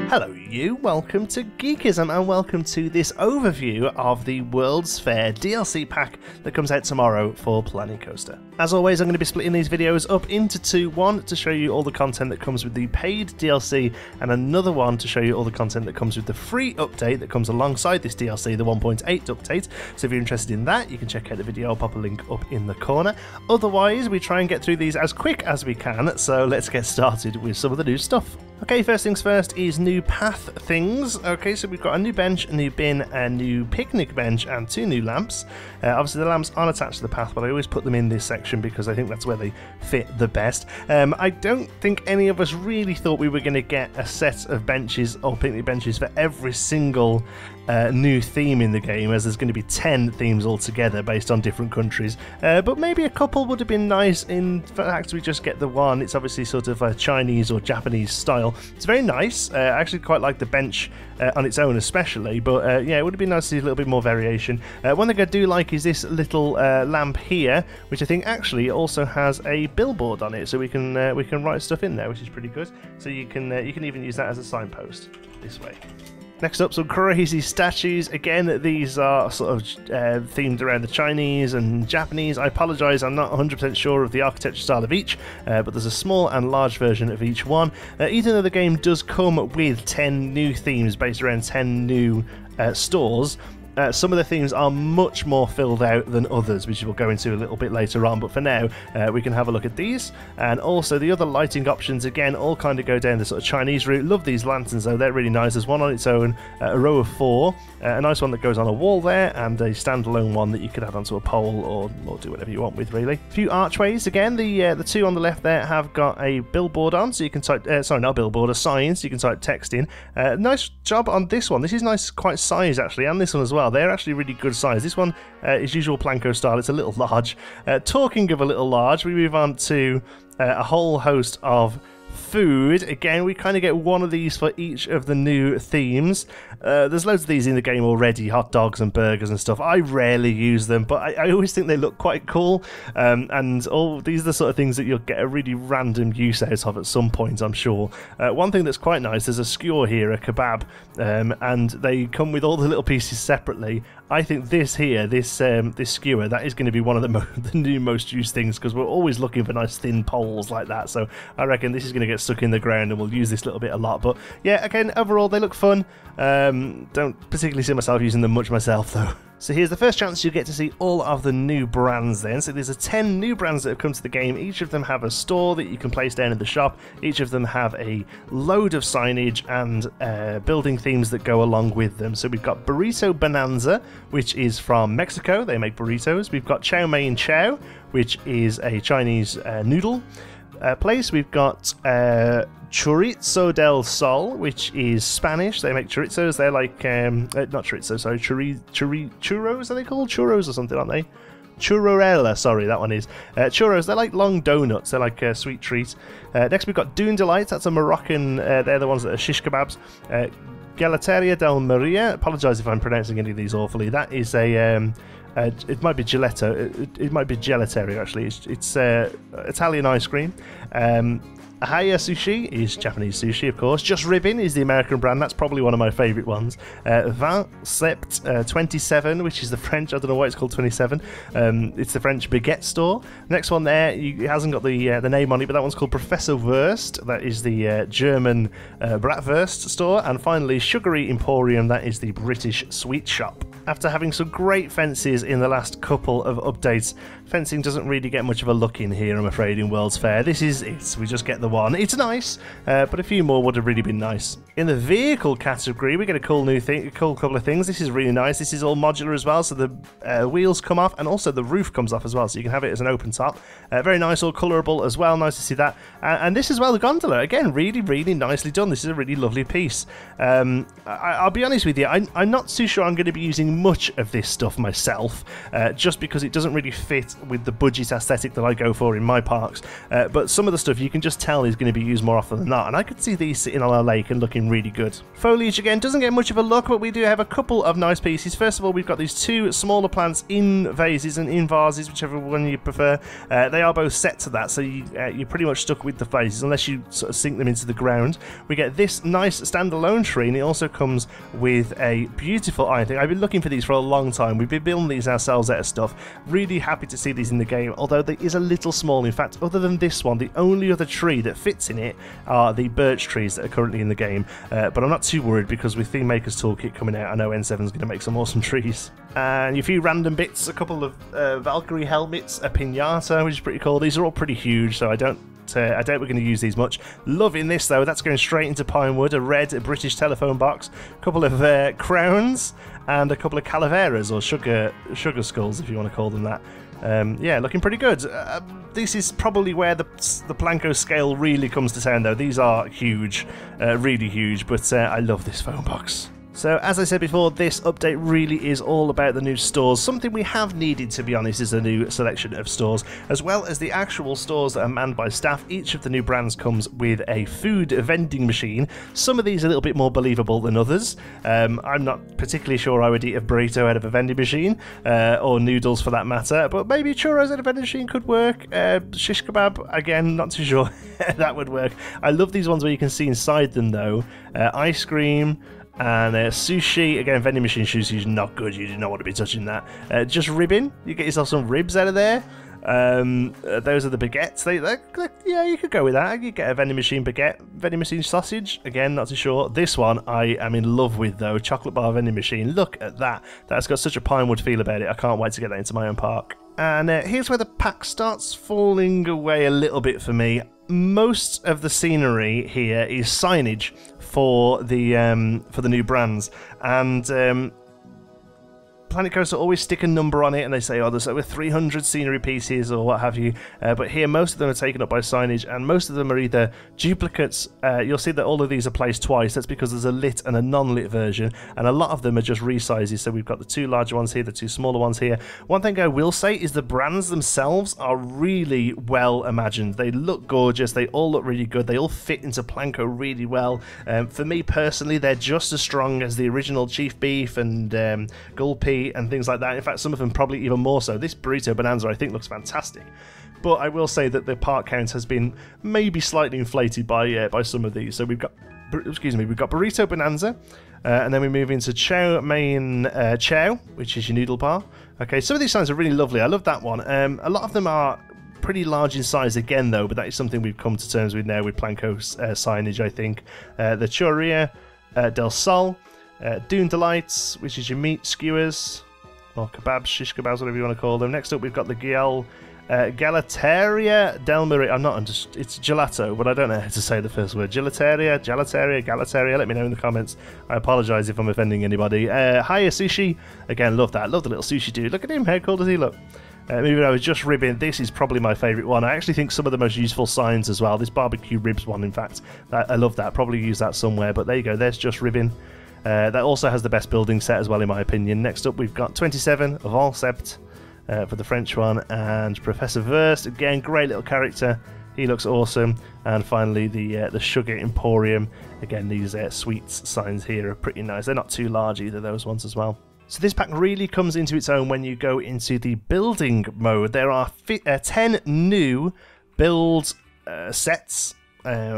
Hello you, welcome to Geekism and welcome to this overview of the World's Fair DLC pack that comes out tomorrow for Planet Coaster. As always, I'm going to be splitting these videos up into two, one to show you all the content that comes with the paid DLC and another one to show you all the content that comes with the free update that comes alongside this DLC, the 1.8 update. So if you're interested in that, you can check out the video, I'll pop a link up in the corner. Otherwise, we try and get through these as quick as we can, so let's get started with some of the new stuff. Okay, first things first is new path things. Okay, so we've got a new bench, a new bin, a new picnic bench, and two new lamps. Obviously the lamps aren't attached to the path, but I always put them in this section because I think that's where they fit the best. I don't think any of us really thought we were going to get a set of benches or picnic benches for every single new theme in the game, as there's going to be 10 themes altogether based on different countries, but maybe a couple would have been nice. In fact, we just get the one. It's obviously sort of a Chinese or Japanese style. It's very nice. I actually quite like the bench on its own especially, but yeah, it would have been nice to see a little bit more variation. One thing I do like is this little lamp here, which I think actually also has a billboard on it, so we can write stuff in there, which is pretty good. So you can even use that as a signpost this way. Next up, some crazy statues. Again, these are sort of themed around the Chinese and Japanese. I apologise, I'm not 100% sure of the architecture style of each, but there's a small and large version of each one. Even though the game does come with 10 new themes based around 10 new stores, some of the themes are much more filled out than others, which we'll go into a little bit later on, but for now we can have a look at these. And also the other lighting options, again, all kind of go down the sort of Chinese route. Love these lanterns though, they're really nice. There's one on its own, a row of 4, a nice one that goes on a wall there, and a standalone one that you could add onto a pole or do whatever you want with, really. A few archways, again, the two on the left there have got a billboard on, so you can type, sorry, not a billboard, a sign, so you can type text in. Nice job on this one. This is nice, quite size actually, and this one as well. They're actually really good size. This one is usual Planko style. It's a little large. Talking of a little large, we move on to a whole host of food. Again, we kind of get one of these for each of the new themes. There's loads of these in the game already, hot dogs and burgers and stuff. I rarely use them, but I always think they look quite cool, and all these are the sort of things that you'll get a really random use out of at some point, I'm sure. One thing that's quite nice, there's a skewer here, a kebab, and they come with all the little pieces separately. I think this here, this skewer, that is going to be one of the new most used things, because we're always looking for nice thin poles like that, so I reckon this is going to get stuck in the ground and we'll use this little bit a lot. But yeah, again, overall they look fun. Don't particularly see myself using them much myself though. So here's the first chance you get to see all of the new brands then. So there's 10 new brands that have come to the game. Each of them have a store that you can place down in the shop. Each of them have a load of signage and building themes that go along with them. So we've got Burrito Bonanza, which is from Mexico. They make burritos. We've got Chow Mein Chow, which is a Chinese noodle place. We've got Chorizo del Sol, which is Spanish. They make chorizos. They're like, not chorizo, sorry, churros, are they called? Churros or something, aren't they? Churrorella, sorry, that one is. Churros, they're like long donuts. They're like a sweet treat. Next we've got Dune Delights. That's a Moroccan, they're the ones that are shish kebabs. Gelateria del Maria. Apologise if I'm pronouncing any of these awfully. That is a... it might be gelato. It might be gelateria actually. It's Italian ice cream. Ahaya Sushi is Japanese sushi, of course. Just Ribbon is the American brand. That's probably one of my favourite ones. 27, which is the French. I don't know why it's called 27. It's the French baguette store. Next one there, it hasn't got the name on it, but that one's called Professor Wurst. That is the German Bratwurst store. And finally, Sugary Emporium. That is the British sweet shop. After having some great fences in the last couple of updates, fencing doesn't really get much of a look in here, I'm afraid, in World's Fair. This is it. We just get the one. It's nice, but a few more would have really been nice. In the vehicle category, we get a cool new thing, a cool couple of things. This is really nice. This is all modular as well, so the wheels come off, and also the roof comes off as well, so you can have it as an open top. Very nice, all colourable as well. Nice to see that. And this as well, the gondola. Again, really, really nicely done. This is a really lovely piece. I'll be honest with you, I'm not too sure I'm going to be using much of this stuff myself, just because it doesn't really fit quite with the budget aesthetic that I go for in my parks, but some of the stuff you can just tell is going to be used more often than not, and I could see these sitting on our lake and looking really good. Foliage again doesn't get much of a look, but we do have a couple of nice pieces. First of all, we've got these two smaller plants in vases and in vases, whichever one you prefer. They are both set to that, so you're pretty much stuck with the vases unless you sort of sink them into the ground. We get this nice standalone tree, and it also comes with a beautiful iron thing. I've been looking for these for a long time. We've been building these ourselves out of stuff. Really happy to see these in the game, although they is a little small. In fact, other than this one, the only other tree that fits in it are the birch trees that are currently in the game, but I'm not too worried because with Theme Maker's Toolkit coming out, I know N7's going to make some awesome trees. And a few random bits, a couple of Valkyrie helmets, a pinata, which is pretty cool. These are all pretty huge, so I doubt we're going to use these much. Loving this though, that's going straight into Pinewood, a red British telephone box, a couple of crowns, and a couple of calaveras, or sugar skulls if you want to call them that. Yeah, looking pretty good. This is probably where the Planko scale really comes to town though. These are huge, really huge, but I love this phone box. So, as I said before, this update really is all about the new stores. Something we have needed, to be honest, is a new selection of stores, as well as the actual stores that are manned by staff. Each of the new brands comes with a food vending machine. Some of these are a little bit more believable than others. I'm not particularly sure I would eat a burrito out of a vending machine, or noodles for that matter, but maybe churros out of a vending machine could work. Shish kebab, again, not too sure that would work. I love these ones where you can see inside them, though. Ice cream, and sushi, again, vending machine sushi is not good, you do not want to be touching that. Just ribbing, you get yourself some ribs out of there. Those are the baguettes. Yeah, you could go with that. You get a vending machine baguette, vending machine sausage, again, not too sure. This one I am in love with though, chocolate bar vending machine. Look at that, that's got such a Pinewood feel about it. I can't wait to get that into my own park. And here's where the pack starts falling away a little bit for me. Most of the scenery here is signage for the new brands, and Planet Coaster always stick a number on it, and they say, oh, there's over 300 scenery pieces or what have you, but here most of them are taken up by signage, and most of them are either duplicates. You'll see that all of these are placed twice. That's because there's a lit and a non-lit version, and a lot of them are just resizes. So we've got the two larger ones here, the two smaller ones here. One thing I will say is the brands themselves are really well imagined. They look gorgeous, they all look really good, they all fit into Planko really well. For me personally, they're just as strong as the original Chief Beef and Gulpy and things like that. In fact, some of them probably even more so. This Burrito Bonanza I think looks fantastic, but I will say that the part count has been maybe slightly inflated by some of these. So we've got Burrito Bonanza, and then we move into Chow Mein Chow, which is your noodle bar. Okay, some of these signs are really lovely. I love that one. A lot of them are pretty large in size again though, but that is something we've come to terms with now with Planko's signage, I think. The Churria del Sol, Dune Delights, which is your meat skewers, or kebabs, shish kebabs, whatever you want to call them. Next up, we've got the Gelateria del Murray. It's gelato, but I don't know how to say the first word. Galateria. Let me know in the comments. I apologise if I'm offending anybody. Hiya Sushi. Again, love that. Love the little sushi dude. Look at him. How cool does he look? Moving over, Just Ribbing. This is probably my favourite one. I actually think some of the most useful signs as well. This barbecue ribs one, in fact. I love that. Probably use that somewhere, but there you go. There's Just Ribbing. That also has the best building set as well, in my opinion. Next up, we've got 27 of Alcept for the French one, and Professor Verst. Again, great little character. He looks awesome. And finally, the Sugary Emporium. Again, these sweets signs here are pretty nice. They're not too large either, those ones as well. So this pack really comes into its own when you go into the building mode. There are 10 new build sets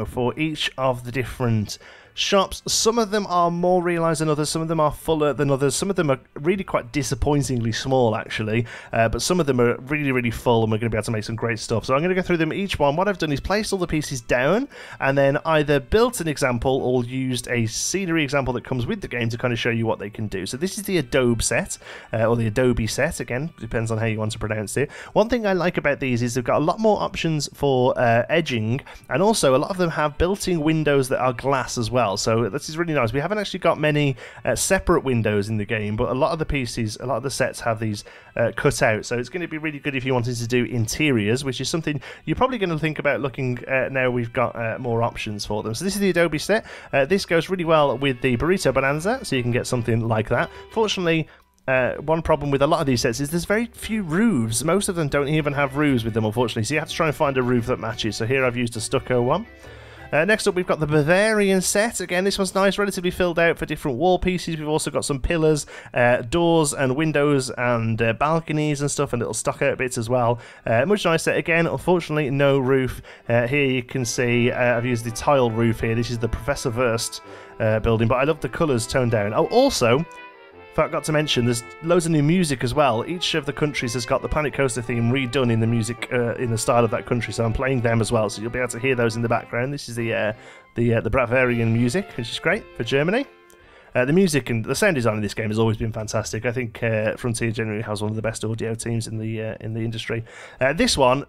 for each of the different shops. Some of them are more realised than others, some of them are fuller than others, some of them are really quite disappointingly small actually, but some of them are really, really full, and we're going to be able to make some great stuff. So I'm going to go through them each one. What I've done is placed all the pieces down and then either built an example or used a scenery example that comes with the game to kind of show you what they can do. So this is the Adobe set, or the Adobe set, again, depends on how you want to pronounce it. One thing I like about these is they've got a lot more options for edging, and also a lot of them have built-in windows that are glass as well. So this is really nice. We haven't actually got many separate windows in the game, but a lot of the pieces, a lot of the sets have these cut out. So it's going to be really good if you wanted to do interiors, which is something you're probably going to think about looking now we've got more options for them. So this is the Adobe set. This goes really well with the Burrito Bonanza, so you can get something like that. Fortunately, one problem with a lot of these sets is there's very few roofs. Most of them don't even have roofs with them, unfortunately, so you have to try and find a roof that matches. So here I've used a stucco one. Next up, we've got the Bavarian set. Again, this one's nice, relatively filled out for different wall pieces. We've also got some pillars, doors and windows and balconies and stuff, and little stuck-out bits as well. Much nicer. Again, unfortunately, no roof. Here you can see I've used the tile roof here. This is the Professor Wurst building, but I love the colours toned down. Oh, also, forgot to mention, there's loads of new music as well. Each of the countries has got the Planet Coaster theme redone in the music, in the style of that country, so I'm playing them as well, so you'll be able to hear those in the background. This is the Bavarian music, which is great for Germany. The music and the sound design in this game has always been fantastic. I think Frontier generally has one of the best audio teams in the industry. This one,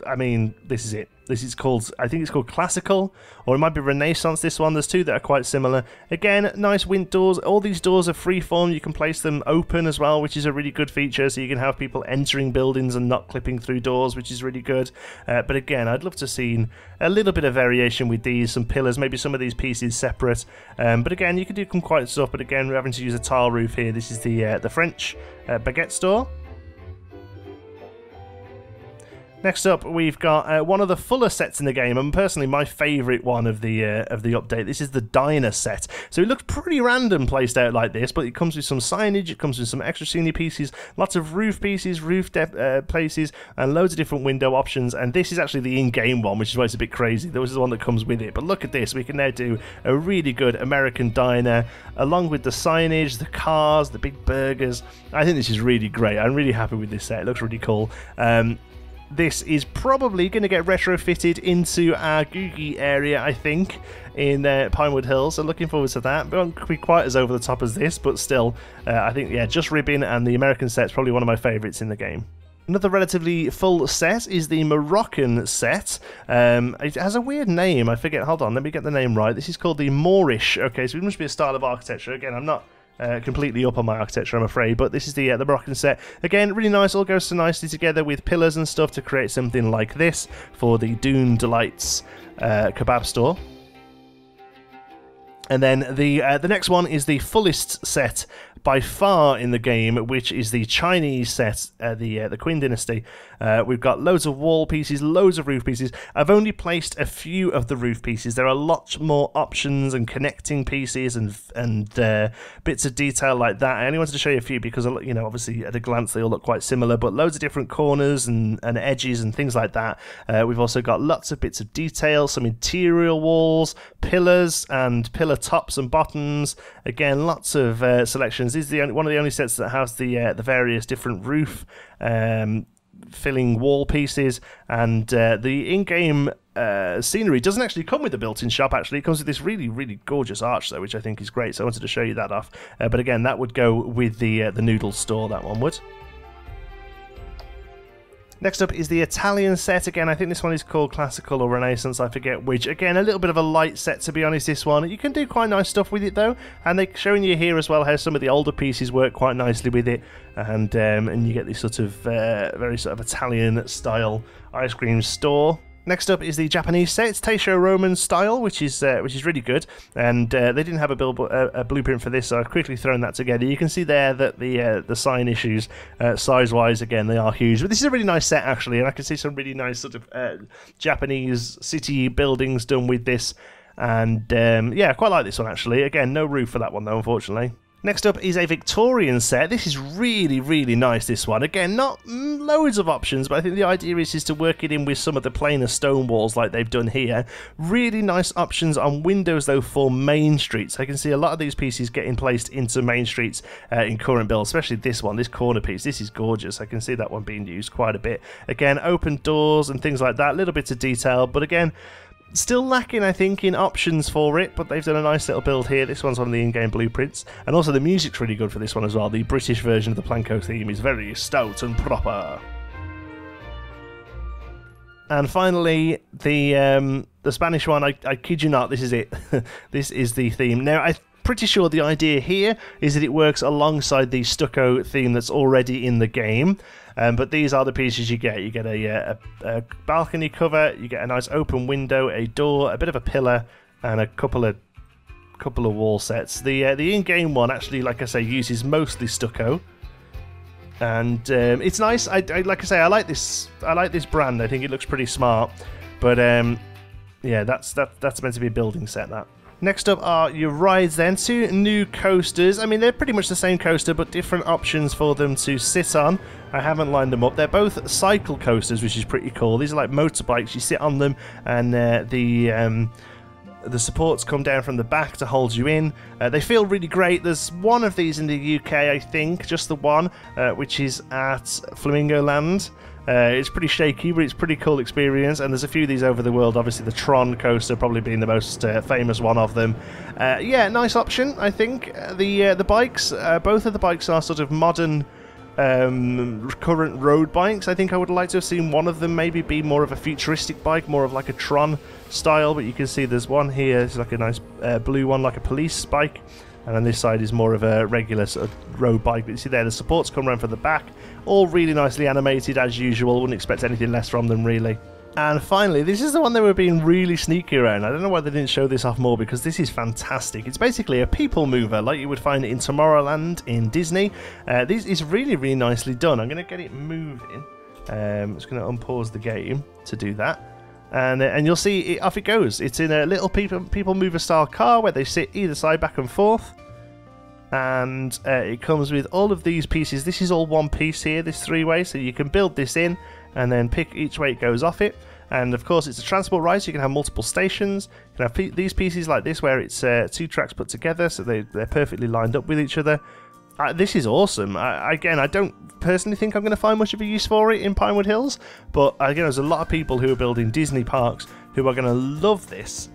I mean, this is it. This is called, I think it's called Classical, or it might be Renaissance, this one. There's two that are quite similar. Again, nice wind doors. All these doors are freeform. You can place them open as well, which is a really good feature, so you can have people entering buildings and not clipping through doors, which is really good. But again, I'd love to have seen a little bit of variation with these, some pillars, maybe some of these pieces separate. But again, you can do some quite stuff, but again, we're having to use a tile roof here. This is the French baguette store. Next up, we've got one of the fuller sets in the game, and personally my favourite one of the update. This is the diner set. So it looks pretty random placed out like this, but it comes with some signage, it comes with some extra scenery pieces, lots of roof pieces, roof places, and loads of different window options. And this is actually the in-game one, which is why it's a bit crazy. There was the one that comes with it. But look at this, we can now do a really good American diner, along with the signage, the cars, the big burgers. I think this is really great. I'm really happy with this set. It looks really cool. This is probably going to get retrofitted into our Googie area, I think, in Pinewood Hills, so looking forward to that. It won't be quite as over the top as this, but still, I think, yeah, Just Ribbon and the American set's probably one of my favourites in the game. Another relatively full set is the Moroccan set. It has a weird name, I forget, hold on, let me get the name right. This is called the Moorish. Okay, so it must be a style of architecture. Again, I'm not completely up on my architecture, I'm afraid, but this is the Moroccan set. Again, really nice, all goes so nicely together with pillars and stuff to create something like this for the Dune Delights kebab store. And then the next one is the fullest set by far in the game, which is the Chinese set, the Qin Dynasty. We've got loads of wall pieces, loads of roof pieces. I've only placed a few of the roof pieces. There are lots more options and connecting pieces and bits of detail like that. I only wanted to show you a few because, you know, obviously at a glance they all look quite similar, but loads of different corners and edges and things like that. We've also got lots of bits of detail, some interior walls, pillars and pillar tops and bottoms. Again, lots of selections. This is one of the only sets that has the various different roof filling wall pieces, and the in-game scenery doesn't actually come with the built-in shop. Actually, it comes with this really, really gorgeous arch though, which I think is great. So I wanted to show you that off. But again, that would go with the noodle store. That one would. Next up is the Italian set. Again, I think this one is called Classical or Renaissance, I forget which. Again, a little bit of a light set, to be honest, this one. You can do quite nice stuff with it, though. And they're showing you here as well how some of the older pieces work quite nicely with it. And you get this sort of very sort of Italian-style ice cream store. Next up is the Japanese set. It's Taisho Roman style, which is really good. And they didn't have a blueprint for this, so I've quickly thrown that together. You can see there that the sign issues, size-wise, again, they are huge. But this is a really nice set, actually, and I can see some really nice sort of Japanese city buildings done with this. And yeah, I quite like this one, actually. Again, no roof for that one, though, unfortunately. Next up is a Victorian set. This is really, really nice, this one. Again, not loads of options, but I think the idea is to work it in with some of the plainer stone walls like they've done here. Really nice options on windows, though, for main streets. I can see a lot of these pieces getting placed into main streets in current builds, especially this one, this corner piece. This is gorgeous. I can see that one being used quite a bit. Again, open doors and things like that, little bits of detail, but again, still lacking, I think, in options for it, but they've done a nice little build here. This one's one of the in-game blueprints, and also the music's really good for this one as well. The British version of the Planco theme is very stout and proper. And finally, the Spanish one, I kid you not, this is it. This is the theme. Now, I'm pretty sure the idea here is that it works alongside the stucco theme that's already in the game. But these are the pieces you get. You get a balcony cover, you get a nice open window, a door, a bit of a pillar, and a couple of wall sets. The in-game one actually, like I say, uses mostly stucco. And it's nice. Like I say, I like this brand. I think it looks pretty smart. But yeah, that's meant to be a building set. That. Next up are your rides then, 2 new coasters. I mean, they're pretty much the same coaster, but different options for them to sit on. I haven't lined them up. They're both cycle coasters, which is pretty cool. These are like motorbikes. You sit on them, and the supports come down from the back to hold you in. They feel really great. There's one of these in the UK, I think, just the one, which is at Flamingo Land. It's pretty shaky, but it's a pretty cool experience, and there's a few of these over the world. Obviously, the Tron coaster probably being the most famous one of them. Yeah, nice option, I think. The bikes, both of the bikes are sort of modern, current road bikes. I think I would like to have seen one of them maybe be more of a futuristic bike, more of like a Tron style, but you can see there's one here. It's like a nice blue one, like a police bike. And on this side is more of a regular sort of road bike. But you see there, the supports come around from the back. All really nicely animated as usual. Wouldn't expect anything less from them, really. And finally, this is the one they were being really sneaky around. I don't know why they didn't show this off more, because this is fantastic. It's basically a people mover, like you would find in Tomorrowland in Disney. This is really, really nicely done. I'm going to get it moving. I'm just going to unpause the game to do that. And you'll see off it goes. It's in a little people mover style car where they sit either side back and forth, and it comes with all of these pieces. This is all one piece here, this 3-way, so you can build this in and then pick each way it goes off it. And of course it's a transport ride, so you can have multiple stations. You can have these pieces like this where it's 2 tracks put together, so they're perfectly lined up with each other. This is awesome. Again, I don't personally think I'm going to find much of a use for it in Pinewood Hills, but again, there's a lot of people who are building Disney parks who are going to love this.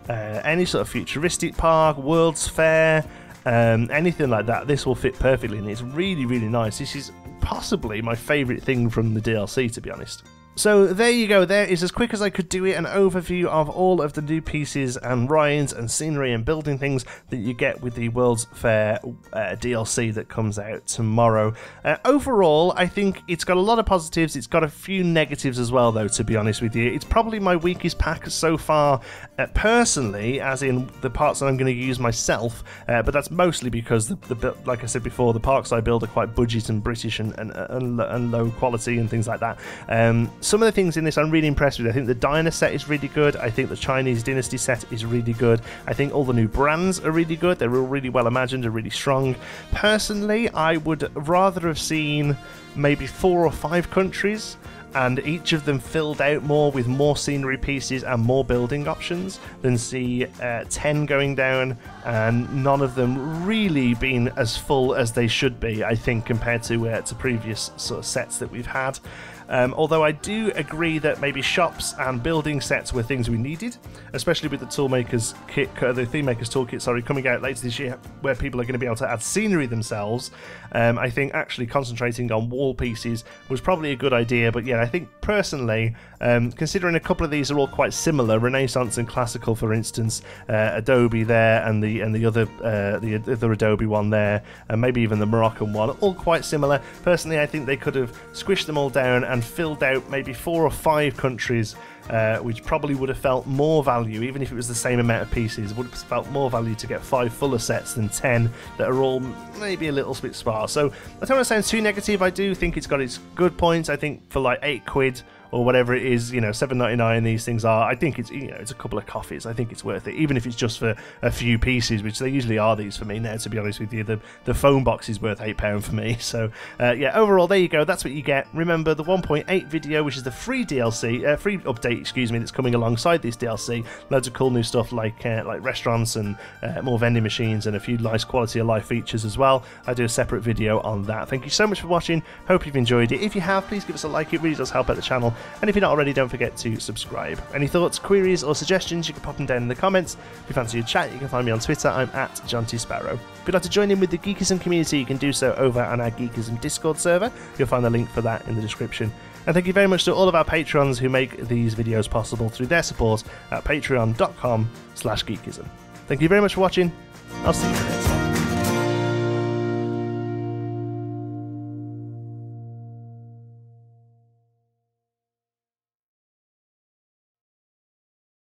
Any sort of futuristic park, World's Fair, anything like that, this will fit perfectly, and it's really, really nice. This is possibly my favourite thing from the DLC, to be honest. So there you go, there is, as quick as I could do it, an overview of all of the new pieces and rides and scenery and building things that you get with the World's Fair DLC that comes out tomorrow. Overall, I think it's got a lot of positives. It's got a few negatives as well, though, to be honest with you. It's probably my weakest pack so far, personally, as in the parts that I'm going to use myself, but that's mostly because, like I said before, the parks I build are quite budget and British and low quality and things like that. Some of the things in this I'm really impressed with. I think the diner set is really good. I think the Chinese Dynasty set is really good. I think all the new brands are really good. They're all really well imagined and really strong. Personally, I would rather have seen maybe 4 or 5 countries, and each of them filled out more with more scenery pieces and more building options than see 10 going down and none of them really being as full as they should be, I think, compared to previous sort of sets that we've had. Although I do agree that maybe shops and building sets were things we needed, especially with the Toolmakers kit, the Theme Makers Toolkit, sorry, coming out later this year, where people are going to be able to add scenery themselves. I think actually concentrating on wall pieces was probably a good idea, but yeah, I think personally, considering a couple of these are all quite similar, Renaissance and Classical, for instance, Adobe there, and the other Adobe one there, and maybe even the Moroccan one, all quite similar. Personally, I think they could have squished them all down and filled out maybe 4 or 5 countries, which probably would have felt more value, even if it was the same amount of pieces. It would have felt more value to get 5 fuller sets than 10 that are all maybe a little bit sparse. So I don't want to sound too negative. I do think it's got its good points. I think for like £8 or whatever it is, you know, $7.99 these things are, I think it's, you know, it's a couple of coffees. I think it's worth it, even if it's just for a few pieces, which they usually are these for me now, to be honest with you. The phone box is worth £8 for me. So yeah, overall, there you go. That's what you get. Remember the 1.8 video, which is the free DLC, free update, excuse me, that's coming alongside this DLC. Loads of cool new stuff like restaurants and more vending machines and a few nice quality of life features as well. I do a separate video on that. Thank you so much for watching. Hope you've enjoyed it. If you have, please give us a like. It really does help out the channel. And if you're not already, don't forget to subscribe. Any thoughts, queries, or suggestions, you can pop them down in the comments. If you fancy a chat, you can find me on Twitter. I'm at John T. Sparrow. If you'd like to join in with the Geekism community, you can do so over on our Geekism Discord server. You'll find the link for that in the description. And thank you very much to all of our patrons who make these videos possible through their support at patreon.com/geekism. Thank you very much for watching. I'll see you.